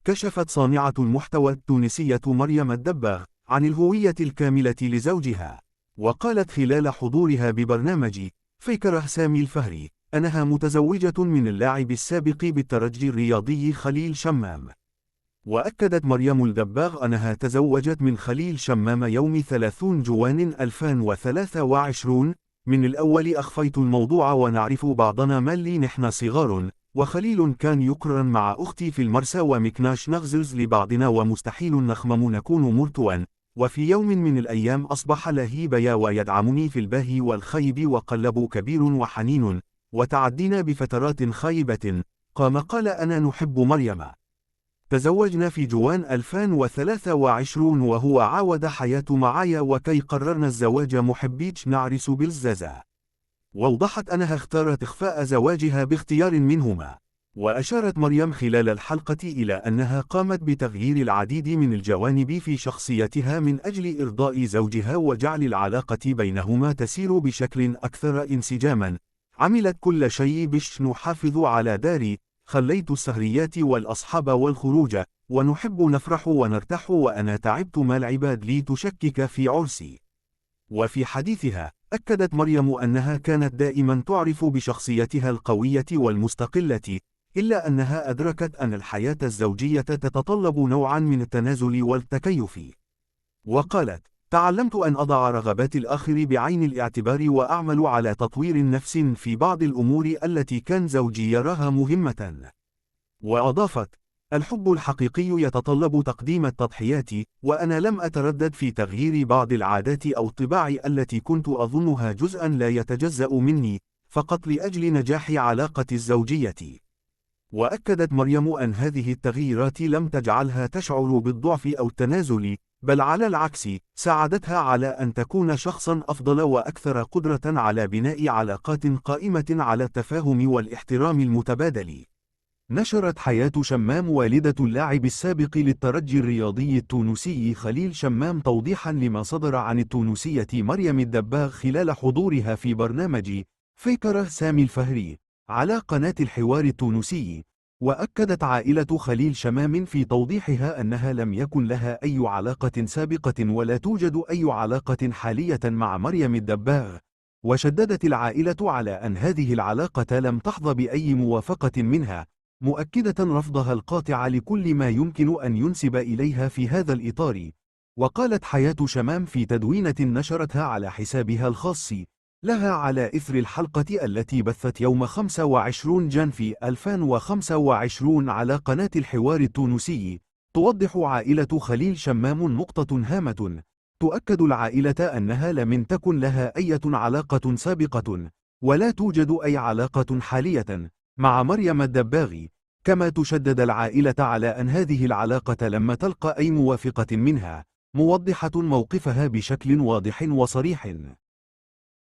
كشفت صانعة المحتوى التونسية مريم الدباغ عن الهوية الكاملة لزوجها، وقالت خلال حضورها ببرنامج فيكره سامي الفهري أنها متزوجة من اللاعب السابق بالترجي الرياضي خليل شمام. وأكدت مريم الدباغ أنها تزوجت من خليل شمام يوم 30 جوان 2023. من الأول أخفيت الموضوع ونعرف بعضنا مالي نحن صغار، وخليل كان يقرن مع أختي في المرسى ومكناش نغزز لبعضنا ومستحيل نخمم نكون مرتوا، وفي يوم من الأيام أصبح لهيبيا ويدعمني في الباهي والخيب وقلب كبير وحنين، وتعدينا بفترات خايبة. قال أنا نحب مريم. تزوجنا في جوان 2023 وهو عاود حياته معايا وكي قررنا الزواج محبيتش نعرس بالزازة. ووضحت أنها اختارت إخفاء زواجها باختيار منهما. وأشارت مريم خلال الحلقة إلى أنها قامت بتغيير العديد من الجوانب في شخصيتها من أجل إرضاء زوجها وجعل العلاقة بينهما تسير بشكل أكثر انسجاما. عملت كل شيء باش نحافظ على داري، خليت السهريات والأصحاب والخروج، ونحب نفرح ونرتاح وأنا تعبت ما العباد لي تشكك في عرسي. وفي حديثها أكدت مريم أنها كانت دائما تعرف بشخصيتها القوية والمستقلة، إلا أنها أدركت أن الحياة الزوجية تتطلب نوعا من التنازل والتكيف. وقالت تعلمت أن أضع رغبات الآخر بعين الاعتبار وأعمل على تطوير النفس في بعض الأمور التي كان زوجي يراها مهمة. وأضافت الحب الحقيقي يتطلب تقديم التضحيات، وأنا لم أتردد في تغيير بعض العادات أو الطباع التي كنت أظنها جزءا لا يتجزأ مني، فقط لأجل نجاح علاقة الزوجية. وأكدت مريم أن هذه التغييرات لم تجعلها تشعر بالضعف أو التنازل، بل على العكس ساعدتها على أن تكون شخصا أفضل وأكثر قدرة على بناء علاقات قائمة على التفاهم والاحترام المتبادل. نشرت حياة شمام والدة اللاعب السابق للترجي الرياضي التونسي خليل شمام توضيحا لما صدر عن التونسية مريم الدباغ خلال حضورها في برنامج فيكره سامي الفهري على قناة الحوار التونسي. وأكدت عائلة خليل شمام في توضيحها أنها لم يكن لها أي علاقة سابقة ولا توجد أي علاقة حالية مع مريم الدباغ. وشددت العائلة على أن هذه العلاقة لم تحظى بأي موافقة منها، مؤكدة رفضها القاطع لكل ما يمكن أن ينسب إليها في هذا الإطار. وقالت حياة شمام في تدوينة نشرتها على حسابها الخاص لها على إثر الحلقة التي بثت يوم 25 جانفي 2025 على قناة الحوار التونسي، توضح عائلة خليل شمام نقطة هامة. تؤكد العائلة أنها لم تكن لها أي علاقة سابقة، ولا توجد أي علاقة حالية مع مريم الدباغ. كما تشدد العائلة على أن هذه العلاقة لم تلقى أي موافقة منها، موضحة موقفها بشكل واضح وصريح.